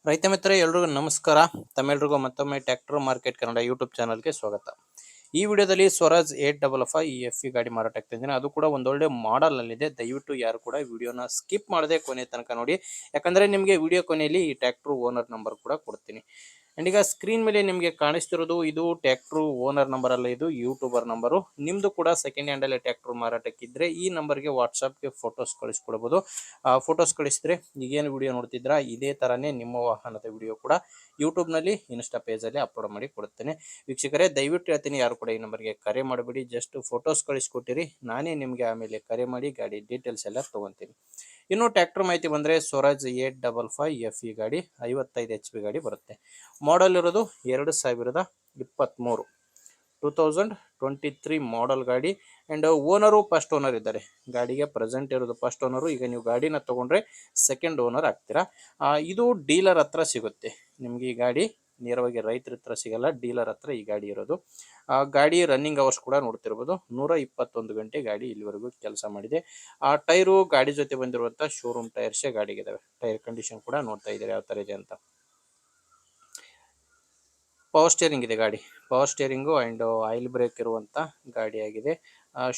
ರೈತ ಮಿತ್ರ ಎಲ್ರಿಗೂ ನಮಸ್ಕಾರ. ತಮ್ಮೆಲ್ರಿಗೂ ಮತ್ತೊಮ್ಮೆ ಟ್ರ್ಯಾಕ್ಟರ್ ಮಾರ್ಕೆಟ್ ಕನ್ನಡ ಯೂಟ್ಯೂಬ್ ಚಾನಲ್ಗೆ ಸ್ವಾಗತ. ಈ ವಿಡಿಯೋದಲ್ಲಿ ಸ್ವರಾಜ್ 855 ಈ ಎಫ್ ಗಾಡಿ ಮಾರಾಟ ಆಗ್ತಾ ಇದ್ದೀನಿ. ಅದು ಕೂಡ ಒಂದೊಳ್ಳೆ ಮಾಡೆಲ್ ನಲ್ಲಿದೆ. ದಯವಿಟ್ಟು ಯಾರು ಕೂಡ ವಿಡಿಯೋನ ಸ್ಕಿಪ್ ಮಾಡದೆ ಕೊನೆ ತನಕ ನೋಡಿ, ಯಾಕಂದ್ರೆ ನಿಮಗೆ ವಿಡಿಯೋ ಕೊನೆಯಲ್ಲಿ ಈ ಟ್ರ್ಯಾಕ್ಟರ್ ಓನರ್ ನಂಬರ್ ಕೂಡ ಕೊಡ್ತೀನಿ. ಅಂಡ್ ಈಗ ಸ್ಕ್ರೀನ್ ಮೇಲೆ ನಿಮಗೆ ಕಾಣಿಸ್ತಿರೋದು ಇದು ಟ್ರ್ಯಾಕ್ಟರ್ ಓನರ್ ನಂಬರ್ ಅಲ್ಲ, ಇದು ಯೂಟ್ಯೂಬರ್ ನಂಬರು. ನಿಮ್ದು ಕೂಡ ಸೆಕೆಂಡ್ ಹ್ಯಾಂಡ್ ಅಲ್ಲಿ ಟ್ರ್ಯಾಕ್ಟರ್ ಮಾರಾಟಕ್ಕಿದ್ರೆ ಈ ನಂಬರ್ಗೆ ವಾಟ್ಸ್ಆಪ್ಗೆ ಫೋಟೋಸ್ ಕಳಿಸ್ಕೊಡ್ಬೋದು. ಫೋಟೋಸ್ ಕಳಿಸಿದ್ರೆ ಈಗೇನು ವಿಡಿಯೋ ನೋಡ್ತಿದ್ರಾ ಇದೇ ತರನೇ ನಿಮ್ಮ ವಾಹನದ ವಿಡಿಯೋ ಕೂಡ ಯೂಟ್ಯೂಬ್ ನಲ್ಲಿ ಇನ್ಸ್ಟಾ ಪೇಜ್ ಅಲ್ಲಿ ಅಪ್ಲೋಡ್ ಮಾಡಿ ಕೊಡುತ್ತೇನೆ. ವೀಕ್ಷಕರೇ, ದಯವಿಟ್ಟು ಹೇಳ್ತೀನಿ, ಯಾರು ಕೂಡ ಈ ನಂಬರ್ಗೆ ಕರೆ ಮಾಡಬೇಡಿ. ಜಸ್ಟ್ ಫೋಟೋಸ್ ಕಳಿಸ್ಕೊಟ್ಟಿರಿ, ನಾನೇ ನಿಮಗೆ ಆಮೇಲೆ ಕರೆ ಮಾಡಿ ಗಾಡಿ ಡೀಟೇಲ್ಸ್ ಎಲ್ಲ ತಗೊಂತೀನಿ. ಇನ್ನು ಟ್ರ್ಯಾಕ್ಟರ್ ಮಾಹಿತಿ ಬಂದರೆ ಸ್ವರಾಜ್ 855 ಎಫ್ ಈ ಗಾಡಿ 55 HP ಗಾಡಿ ಬರುತ್ತೆ. ಮಾಡೆಲ್ ಇರೋದು 2023 2023 ಮಾಡೆಲ್ ಗಾಡಿ. ಆ್ಯಂಡ್ ಓನರು ಫಸ್ಟ್ ಓನರ್ ಇದ್ದಾರೆ. ಗಾಡಿಗೆ ಪ್ರೆಸೆಂಟ್ ಇರೋದು ಫಸ್ಟ್ ಓನರು. ಈಗ ನೀವು ಗಾಡಿನ ತೊಗೊಂಡ್ರೆ ಸೆಕೆಂಡ್ ಓನರ್ ಆಗ್ತೀರಾ. ಇದು ಡೀಲರ್ ಹತ್ರ ಸಿಗುತ್ತೆ ನಿಮಗೆ. ಈ ಗಾಡಿ ನೇರವಾಗಿ ರೈತರ ಹತ್ರ ಸಿಗಲ್ಲ, ಡೀಲರ್ ಹತ್ರ ಈ ಗಾಡಿ ಇರೋದು. ಗಾಡಿ ರನ್ನಿಂಗ್ ಅವರ್ಸ್ ಕೂಡ ನೋಡ್ತಿರ್ಬೋದು. 121 ಗಂಟೆ ಗಾಡಿ ಇಲ್ಲಿವರೆಗೂ ಕೆಲಸ ಮಾಡಿದೆ. ಟೈರು ಗಾಡಿ ಜೊತೆ ಬಂದಿರುವಂಥ ಶೋರೂಮ್ ಟೈರ್ಸೇ ಗಾಡಿಗಿದಾವೆ. ಟೈರ್ ಕಂಡೀಷನ್ ಕೂಡ ನೋಡ್ತಾ ಇದ್ದಾರೆ ಯಾವ ಥರ ಇದೆ ಅಂತ. ಪವರ್ ಸ್ಟೇರಿಂಗ್ ಇದೆ ಗಾಡಿ. Power steering and oil brake ಇರುವಂಥ ಗಾಡಿಯಾಗಿದೆ.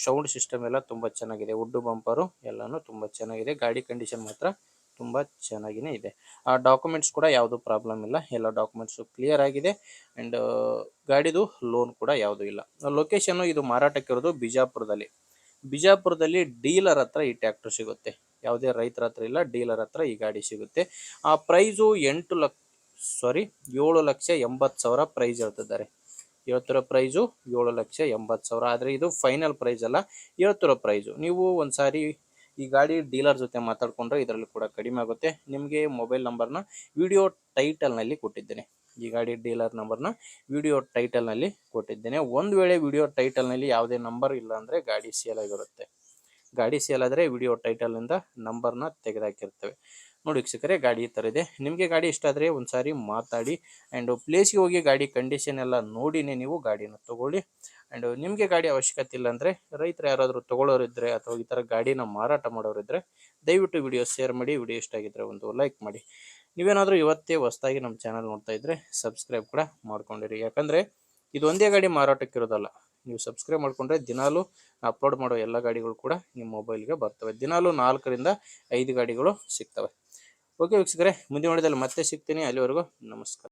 ಸೌಂಡ್ ಸಿಸ್ಟಮ್ ಎಲ್ಲ ತುಂಬ ಚೆನ್ನಾಗಿದೆ. ವುಡ್ ಬಂಪರು ಎಲ್ಲನೂ ತುಂಬ ಚೆನ್ನಾಗಿದೆ. ಗಾಡಿ ಕಂಡೀಷನ್ ಮಾತ್ರ ತುಂಬ ಚೆನ್ನಾಗಿನೇ ಇದೆ. ಡಾಕ್ಯುಮೆಂಟ್ಸ್ ಕೂಡ ಯಾವುದು ಪ್ರಾಬ್ಲಮ್ ಇಲ್ಲ, ಎಲ್ಲ ಡಾಕ್ಯುಮೆಂಟ್ಸು ಕ್ಲಿಯರ್ ಆಗಿದೆ. ಆ್ಯಂಡ್ ಗಾಡಿದು ಲೋನ್ ಕೂಡ ಯಾವುದೂ ಇಲ್ಲ. ಲೊಕೇಶನ್ನು ಇದು ಮಾರಾಟಕ್ಕಿರೋದು ಬಿಜಾಪುರದಲ್ಲಿ ಡೀಲರ್ ಹತ್ರ ಈ ಟ್ರ್ಯಾಕ್ಟರ್ ಸಿಗುತ್ತೆ. ಯಾವುದೇ ರೈತರ ಹತ್ರ ಇಲ್ಲ, ಡೀಲರ್ ಹತ್ರ ಈ ಗಾಡಿ ಸಿಗುತ್ತೆ. ಪ್ರೈಸು 7,80,000 ಪ್ರೈಸ್ ಹೇಳ್ತಿದ್ದಾರೆ. ಹೇಳ್ತಿರೋ ಪ್ರೈಸು 7,80,000. ಆದರೆ ಇದು ಫೈನಲ್ ಪ್ರೈಸ್ ಅಲ್ಲ, ಹೇಳ್ತಿರೋ ಪ್ರೈಸು. ನೀವು ಒಂದ್ಸಾರಿ ಈ ಗಾಡಿ ಡೀಲರ್ ಜೊತೆ ಮಾತಾಡ್ಕೊಂಡ್ರೆ ಇದರಲ್ಲಿ ಕೂಡ ಕಡಿಮೆ ಆಗುತ್ತೆ. ನಿಮಗೆ ಮೊಬೈಲ್ ನಂಬರ್ನ ವಿಡಿಯೋ ಟೈಟಲ್ನಲ್ಲಿ ಕೊಟ್ಟಿದ್ದೇನೆ. ಈ ಗಾಡಿ ಡೀಲರ್ ನಂಬರ್ನ ವಿಡಿಯೋ ಟೈಟಲ್ನಲ್ಲಿ ಕೊಟ್ಟಿದ್ದೇನೆ. ಒಂದು ವೇಳೆ ವಿಡಿಯೋ ಟೈಟಲ್ನಲ್ಲಿ ಯಾವುದೇ ನಂಬರ್ ಇಲ್ಲ ಅಂದರೆ ಗಾಡಿ ಸೇಲ್ ಆಗಿರುತ್ತೆ. ಗಾಡಿ ಸೇಲ್ ಆದರೆ ವಿಡಿಯೋ ಟೈಟಲ್ನಿಂದ ನಂಬರ್ನ ತೆಗೆದುಹಾಕಿರ್ತೇವೆ. ನೋಡಿ ವೀಕ್ಷಕರೇ, ಗಾಡಿ ಈ ಥರ ಇದೆ. ನಿಮಗೆ ಗಾಡಿ ಇಷ್ಟ ಆದರೆ ಒಂದು ಸಾರಿ ಮಾತಾಡಿ ಆ್ಯಂಡ್ ಪ್ಲೇಸ್ಗೆ ಹೋಗಿ ಗಾಡಿ ಕಂಡೀಷನ್ ಎಲ್ಲ ನೋಡಿನೇ ನೀವು ಗಾಡಿನ ತೊಗೊಳ್ಳಿ. ಆ್ಯಂಡ್ ನಿಮಗೆ ಗಾಡಿ ಅವಶ್ಯಕತೆ ಇಲ್ಲ ಅಂದರೆ, ರೈತರು ಯಾರಾದರೂ ತೊಗೊಳ್ಳೋರಿದ್ದರೆ ಅಥವಾ ಈ ಥರ ಗಾಡಿನ ಮಾರಾಟ ಮಾಡೋರಿದ್ದರೆ ದಯವಿಟ್ಟು ವಿಡಿಯೋ ಶೇರ್ ಮಾಡಿ. ವಿಡಿಯೋ ಇಷ್ಟ ಆಗಿದ್ದರೆ ಒಂದು ಲೈಕ್ ಮಾಡಿ. ನೀವೇನಾದರೂ ಇವತ್ತೇ ಹೊಸದಾಗಿ ನಮ್ಮ ಚಾನಲ್ ನೋಡ್ತಾ ಇದ್ದರೆ ಸಬ್ಸ್ಕ್ರೈಬ್ ಕೂಡ ಮಾಡ್ಕೊಂಡಿರಿ. ಯಾಕಂದರೆ ಇದು ಒಂದೇ ಗಾಡಿ ಮಾರಾಟಕ್ಕಿರೋದಲ್ಲ. ನೀವು ಸಬ್ಸ್ಕ್ರೈಬ್ ಮಾಡಿಕೊಂಡ್ರೆ ದಿನಾಲೂ ಅಪ್ಲೋಡ್ ಮಾಡೋ ಎಲ್ಲ ಗಾಡಿಗಳು ಕೂಡ ನಿಮ್ಮ ಮೊಬೈಲ್ಗೆ ಬರ್ತವೆ. ದಿನಾಲೂ 4 ರಿಂದ 5 ಗಾಡಿಗಳು ಸಿಗ್ತವೆ. ಓಕೆ ವೀಕ್ಷಕರೇ, ಮುಂದಿನ ವಿಡಿಯೋದಲ್ಲಿ ಮತ್ತೆ ಸಿಗ್ತೀನಿ. ಅಲ್ಲಿವರೆಗೂ ನಮಸ್ಕಾರ.